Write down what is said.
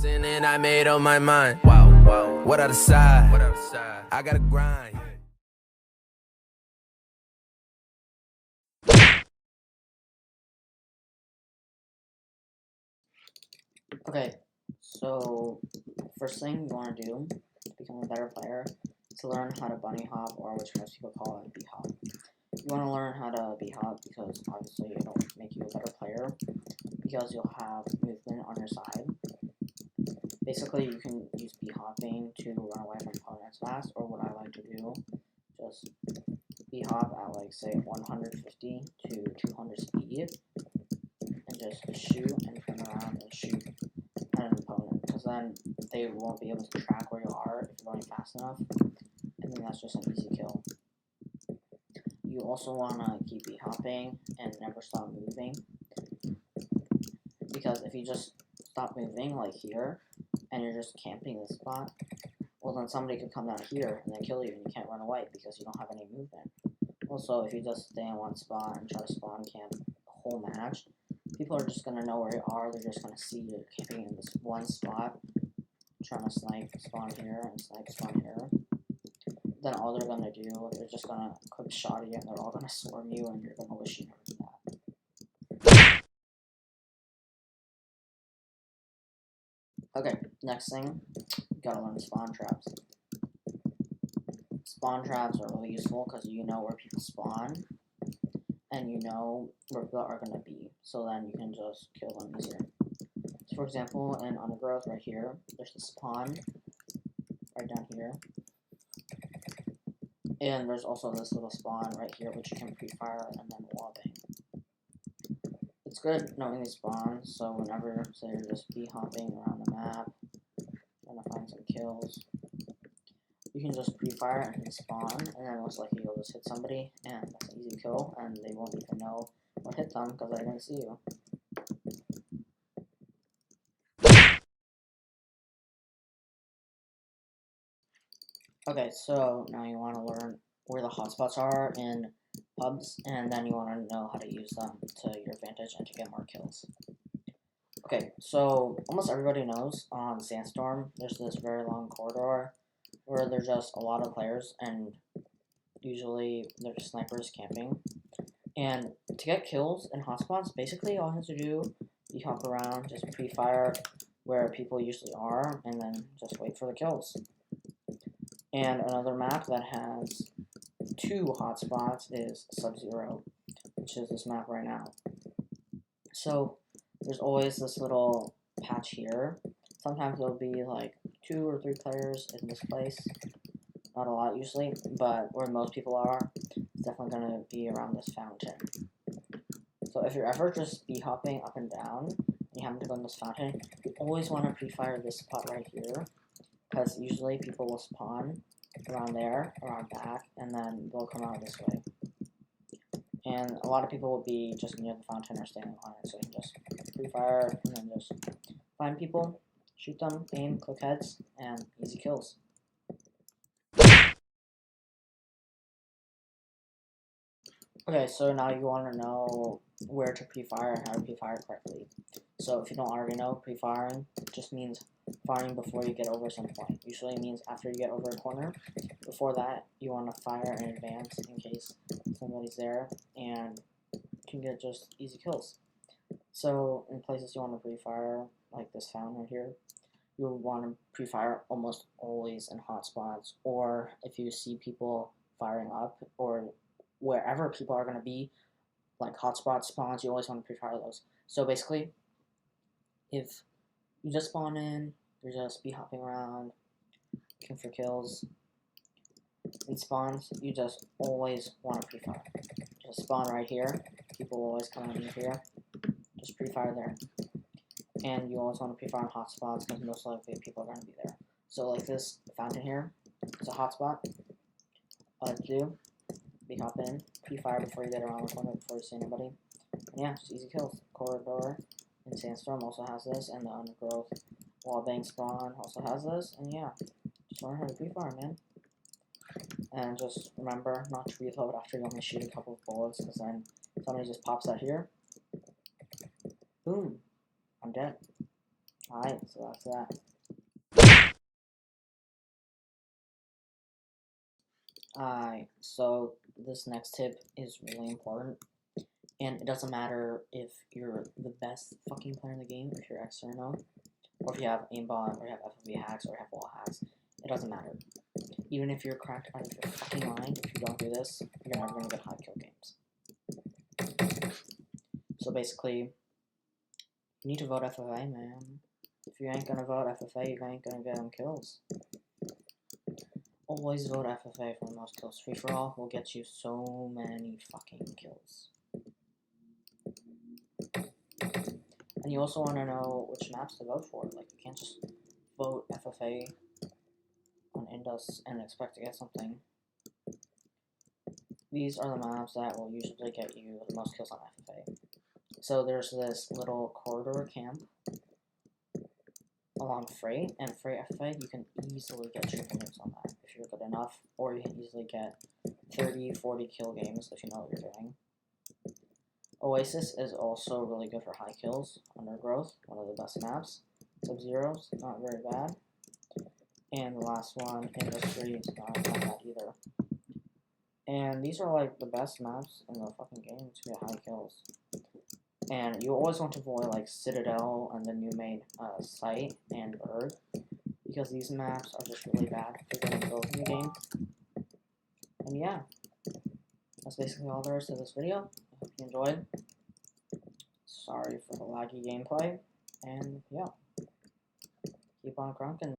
And I made up my mind. Wow. What other side? I gotta grind. Okay, so first thing you want to do to become a better player is to learn how to bunny hop, or which most people call it bee hop. You want to learn how to bee hop because obviously it'll make you a better player because you'll have movement on your side. Basically, you can use bee hopping to run away from opponents fast, or what I like to do, just bee hop at like say 150 to 200 speed and just shoot and turn around and shoot at an opponent, because then they won't be able to track where you are if you're going fast enough, and then that's just an easy kill. You also want to keep bee hopping and never stop moving, because if you just stop moving like here and you're just camping this spot, well then somebody could come down here and then kill you and you can't run away because you don't have any movement. Also, if you just stay in one spot and try to spawn camp the whole match, people are just going to know where you are. They're just going to see you camping in this one spot, trying to snipe spawn here and snipe spawn here. Then all they're going to do, they're just going to quick shot you and they're all going to swarm you and you're going to wish you never did that. Okay, next thing, you gotta learn spawn traps. Spawn traps are really useful because you know where people spawn and you know where people are going to be, so then you can just kill them easier. So for example, in Undergrowth right here, there's the spawn right down here, and there's also this little spawn right here which you can pre-fire and then wallbang. It's good knowing these spawns, so whenever, say you're just bee hopping around the map, trying to find some kills, you can just pre-fire and hit spawn, and then most likely you'll just hit somebody, and that's an easy kill, and they won't even know what hit them because they didn't see you. Okay, so now you want to learn where the hotspots are in pubs, and then you want to know how to use them to your advantage and to get more kills. Okay, so almost everybody knows on Sandstorm, there's this very long corridor where there's just a lot of players, and usually they're just snipers camping. And to get kills in hotspots, basically all you have to do, you hop around, just pre-fire where people usually are, and then just wait for the kills. And another map that has 2 hotspots is Sub-Zero, which is this map right now. So there's always this little patch here. Sometimes there'll be like 2 or 3 players in this place. Not a lot usually, but where most people are, it's definitely going to be around this fountain. So if you're ever just bee hopping up and down, and you happen to go in this fountain, you always want to pre-fire this spot right here, because usually people will spawn around there, around back, and then they'll come out this way. And a lot of people will be just near the fountain or standing on it, so you can just pre-fire and then just find people, shoot them, aim, click heads, and easy kills. Okay, so now you want to know where to pre-fire and how to pre-fire correctly. So if you don't already know, pre-firing just means firing before you get over some point. Usually it means after you get over a corner. Before that, you want to fire in advance in case somebody's there, and you can get just easy kills. So in places you want to pre-fire, like this fountain right here, you'll want to pre-fire almost always in hotspots, or if you see people firing up, or wherever people are going to be, like hotspot spawns, you always want to pre-fire those. So basically, if you just spawn in, you're just bee hopping around, looking for kills, in spawns, you just always want to pre-fire. Just spawn right here, people will always come in here, just pre-fire there. And you always want to pre-fire in hotspots because most likely people are going to be there. So like this fountain here is a hotspot. All I have to do, bee hop in, pre-fire before you get around the corner, before you see anybody. And yeah, just easy kills. Corridor in Sandstorm also has this, and the Undergrowth wallbang spawn also has this, and yeah, just learn how to pre-fire, man. And just remember not to reload after you only shoot a couple of bullets, because then somebody just pops out here. Boom. I'm dead. Alright, so that's that. Alright, so this next tip is really important. And it doesn't matter if you're the best fucking player in the game, if you're X or no, or if you have aimbot, or you have FFV hacks, or you have wall hacks. It doesn't matter. Even if you're cracked out of your fucking mind, if you don't do this, you're never gonna get high kill games. So basically, you need to vote FFA, man. If you ain't gonna vote FFA, you ain't gonna get them kills. Always vote FFA for the most kills. Free for all will get you so many fucking kills. And you also want to know which maps to vote for. Like, you can't just vote FFA on Indus and expect to get something. These are the maps that will usually get you the most kills on FFA. So there's this little corridor camp along Freight, and Freight FFA, you can easily get triple nukes on that if you're good enough, or you can easily get 30, 40 kill games if you know what you're doing. Oasis is also really good for high kills. Undergrowth, one of the best maps. Sub-Zero's not very bad. And the last one, Industry, is not bad either. And these are like the best maps in the fucking game to get high kills. And you always want to avoid like Citadel and the new made Site and Berg, because these maps are just really bad for getting kills in the game. And yeah, that's basically all there is to this video. I hope you enjoyed. Sorry for the laggy gameplay. And yeah, keep on krunkin.